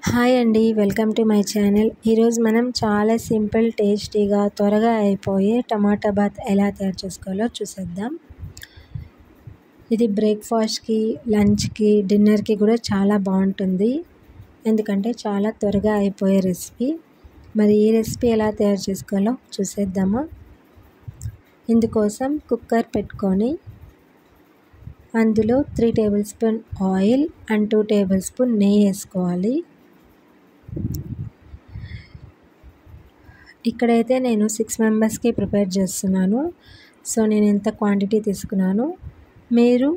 Hi అండి, welcome to my channel. ఈరోజు మనం చాలా సింపుల్, టేస్టీగా, త్వరగా అయిపోయే టమాటా బాత్ ఎలా తయారు చేసుకోవాలో చూసేద్దాం. ఇది బ్రేక్ఫాస్ట్కి, లంచ్కి, డిన్నర్కి కూడా చాలా బాగుంటుంది. ఎందుకంటే చాలా త్వరగా అయిపోయే రెసిపీ. మరి ఈ రెసిపీ ఎలా తయారు చేసుకోవాలో చూసేద్దామా. ఇందుకోసం కుక్కర్ పెట్టుకొని అందులో 3 table spoon oil and 2 table spoon నెయ్యి వేసుకోవాలి. ఇక్కడైతే నేను 6 మెంబర్స్కి ప్రిపేర్ చేస్తున్నాను. సో నేను ఎంత క్వాంటిటీ తీసుకున్నాను, మీరు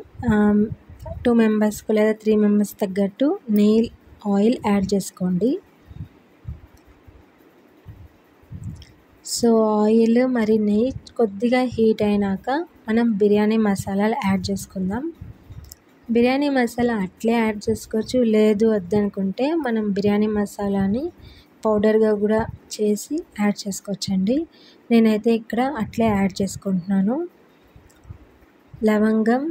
2 మెంబర్స్కి లేదా 3 మెంబర్స్ తగ్గట్టు నెయ్యి ఆయిల్ యాడ్ చేసుకోండి. సో ఆయిల్ మరి నెయ్యి కొద్దిగా హీట్ అయినాక మనం బిర్యానీ మసాలాలు యాడ్ చేసుకుందాం. బిర్యానీ మసాలా అట్లే యాడ్ చేసుకోవచ్చు, లేదు వద్దనుకుంటే మనం బిర్యానీ మసాలాని పౌడర్గా కూడా చేసి యాడ్ చేసుకోవచ్చండి. నేనైతే ఇక్కడ అట్లే యాడ్ చేసుకుంటున్నాను. లవంగం,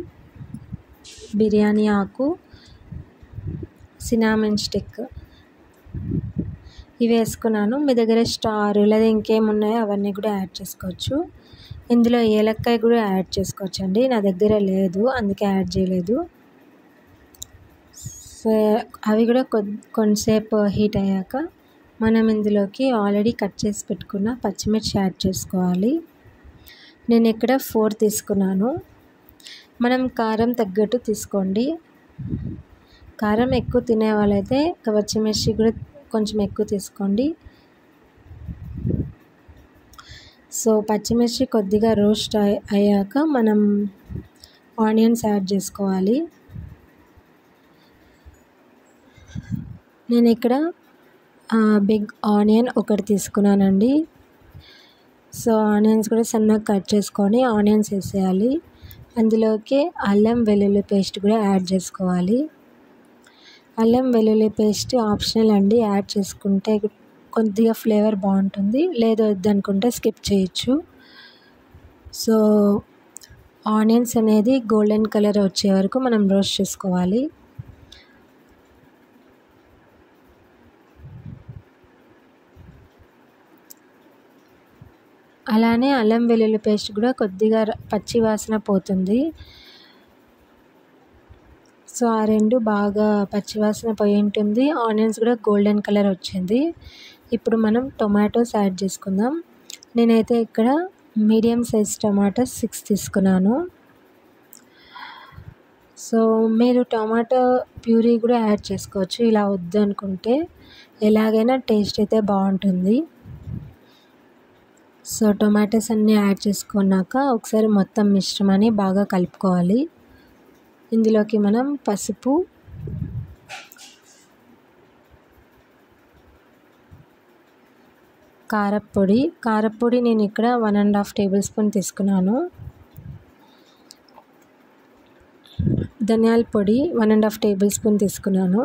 బిర్యానీ ఆకు, సినామన్ స్టిక్ ఇవి వేసుకున్నాను. మీ దగ్గర స్టార్ లేదా ఇంకేమున్నాయో అవన్నీ కూడా యాడ్ చేసుకోవచ్చు. ఇందులో ఏలక్కాయ కూడా యాడ్ చేసుకోవచ్చు అండి. నా దగ్గర లేదు, అందుకే యాడ్ చేయలేదు. సో అవి కూడా కొంతసేపు హీట్ అయ్యాక మనం ఇందులోకి ఆల్రెడీ కట్ చేసి పెట్టుకున్న పచ్చిమిర్చి యాడ్ చేసుకోవాలి. నేను ఇక్కడ 4 తీసుకున్నాను. మనం కారం తగ్గట్టు తీసుకోండి. కారం ఎక్కువ తినే వాళ్ళైతే పచ్చిమిర్చి కూడా కొంచెం ఎక్కువ తీసుకోండి. సో పచ్చిమిర్చి కొద్దిగా రోస్ట్ అయ్యాక మనం ఆనియన్స్ యాడ్ చేసుకోవాలి. నేను ఇక్కడ బిగ్ ఆనియన్ ఒకటి తీసుకున్నానండి. సో ఆనియన్స్ కూడా సన్నగా కట్ చేసుకొని ఆనియన్స్ వేసేయాలి. అందులోకి అల్లం వెల్లుల్లి పేస్ట్ కూడా యాడ్ చేసుకోవాలి. అల్లం వెల్లుల్లి పేస్ట్ ఆప్షనల్ అండి, యాడ్ చేసుకుంటే కొద్దిగా ఫ్లేవర్ బాగుంటుంది, లేదు వద్దనుకుంటే స్కిప్ చేయొచ్చు. సో ఆనియన్స్ అనేది గోల్డెన్ కలర్ వచ్చే వరకు మనం రోస్ట్ చేసుకోవాలి. అలానే అల్లం వెల్లుల్లి పేస్ట్ కూడా కొద్దిగా పచ్చి వాసన పోతుంది. సో ఆ రెండు బాగా పచ్చివాసన పోయి ఉంటుంది. ఆనియన్స్ కూడా గోల్డెన్ కలర్ వచ్చింది. ఇప్పుడు మనం టొమాటోస్ యాడ్ చేసుకుందాం. నేనైతే ఇక్కడ మీడియం సైజ్ టమాటోస్ 6 తీసుకున్నాను. సో మీరు టమాటో ప్యూరీ కూడా యాడ్ చేసుకోవచ్చు, ఇలా వద్దు అనుకుంటే. ఎలాగైనా టేస్ట్ అయితే బాగుంటుంది. సో టొమాటోస్ అన్నీ యాడ్ చేసుకున్నాక ఒకసారి మొత్తం మిశ్రమాన్ని బాగా కలుపుకోవాలి. ఇందులోకి మనం పసుపు, కారప్పొడి నేను ఇక్కడ 1.5 టేబుల్ స్పూన్ తీసుకున్నాను. ధనియాల పొడి 1.5 టేబుల్ స్పూన్ తీసుకున్నాను.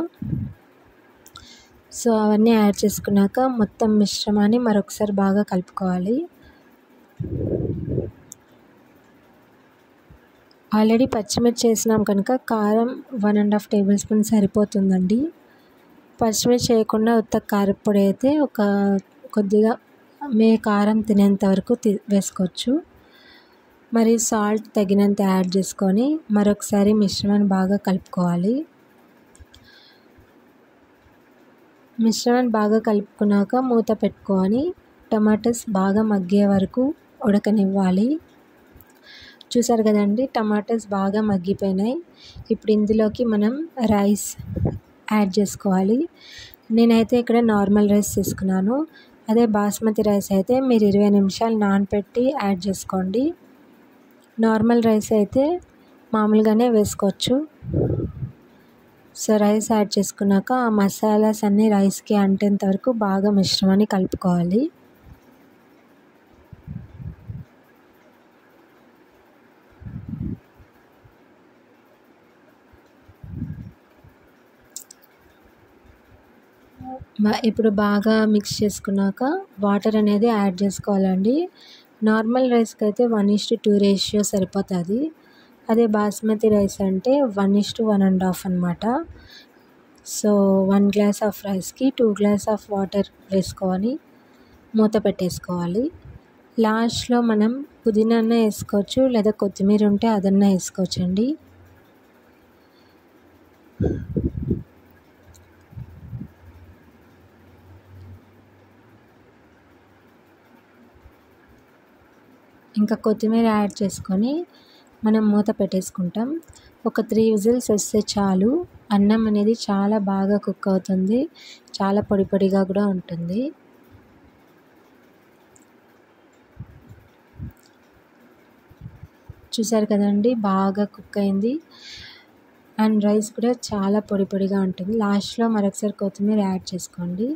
సో అవన్నీ యాడ్ చేసుకున్నాక మొత్తం మిశ్రమాన్ని మరొకసారి బాగా కలుపుకోవాలి. ఆల్రెడీ పచ్చిమిర్చి వేసినాం కనుక కారం 1.5 టేబుల్ స్పూన్ సరిపోతుందండి. పచ్చిమిర్చి వేయకుండా ఉత్త కారప్పొడి అయితే కొద్దిగా కారం తినేంత వరకు వేసుకోవచ్చు. మరి సాల్ట్ తగినంత యాడ్ చేసుకొని మరొకసారి మిశ్రమాన్ని బాగా కలుపుకోవాలి. మిశ్రమాన్ని బాగా కలుపుకున్నాక మూత పెట్టుకొని టమాటోస్ బాగా మగ్గే వరకు ఉడకనివ్వాలి. చూసారు కదండి, టమాటోస్ బాగా మగ్గిపోయినాయి. ఇప్పుడు ఇందులోకి మనం రైస్ యాడ్ చేసుకోవాలి. నేనైతే ఇక్కడ నార్మల్ రైస్ తీసుకున్నాను. అదే బాస్మతి రైస్ అయితే మీరు 20 నిమిషాలు నానబెట్టి యాడ్ చేసుకోండి. నార్మల్ రైస్ అయితే మామూలుగానే వేసుకోవచ్చు. సో రైస్ యాడ్ చేసుకున్నాక ఆ మసాలాస్ అన్నీ రైస్కి అంటేంత వరకు బాగా మిశ్రమాన్ని కలుపుకోవాలి. ఇప్పుడు బాగా మిక్స్ చేసుకున్నాక వాటర్ అనేది యాడ్ చేసుకోవాలండి. నార్మల్ రైస్కి అయితే 1:2 రేషియో సరిపోతుంది. అదే బాస్మతి రైస్ అంటే 1:1.5 అన్నమాట. సో 1 గ్లాస్ ఆఫ్ రైస్కి 2 గ్లాస్ ఆఫ్ వాటర్ వేసుకొని మూత పెట్టేసుకోవాలి. లాస్ట్లో మనం పుదీనా అన్న వేసుకోవచ్చు, లేదా కొత్తిమీర ఉంటే అదన్నా వేసుకోవచ్చండి. ఇంకా కొత్తిమీర యాడ్ చేసుకొని మనం మూత పెట్టేసుకుంటాం. ఒక 3 విజిల్స్ వస్తే చాలు. అన్నం అనేది చాలా బాగా కుక్ అవుతుంది, చాలా పొడి పొడిగా కూడా ఉంటుంది. చూసారు కదండి, బాగా కుక్ అయింది అండ్ రైస్ కూడా చాలా పొడి పొడిగా ఉంటుంది. లాస్ట్లో మరొకసారి కొత్తిమీర యాడ్ చేసుకోండి.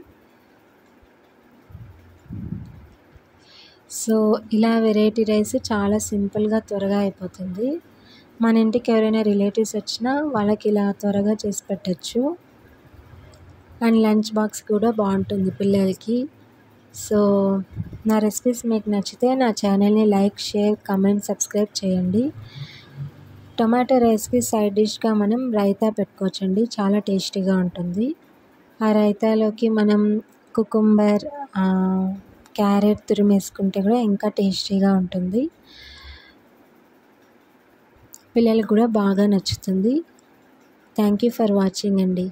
సో ఇలా వెరైటీ రైస్ చాలా సింపుల్గా త్వరగా అయిపోతుంది. మన ఇంటికి ఎవరైనా రిలేటివ్స్ వచ్చినా వాళ్ళకి ఇలా త్వరగా చేసి పెట్టచ్చు. అండ్ లంచ్ బాక్స్ కూడా బాగుంటుంది పిల్లలకి. సో నా రెసిపీస్ మీకు నచ్చితే నా ఛానల్ని లైక్, షేర్, కమెంట్, సబ్స్క్రైబ్ చేయండి. టొమాటో రైస్కి సైడ్ డిష్గా మనం రైతా పెట్టుకోవచ్చండి, చాలా టేస్టీగా ఉంటుంది. ఆ రైతాలోకి మనం కుకుంబర్, క్యారెట్ తురిమేసుకుంటే కూడా ఇంకా టేస్టీగా ఉంటుంది. పిల్లలకు కూడా బాగా నచ్చుతుంది. థ్యాంక్ యూ ఫర్ వాచింగ్ అండి.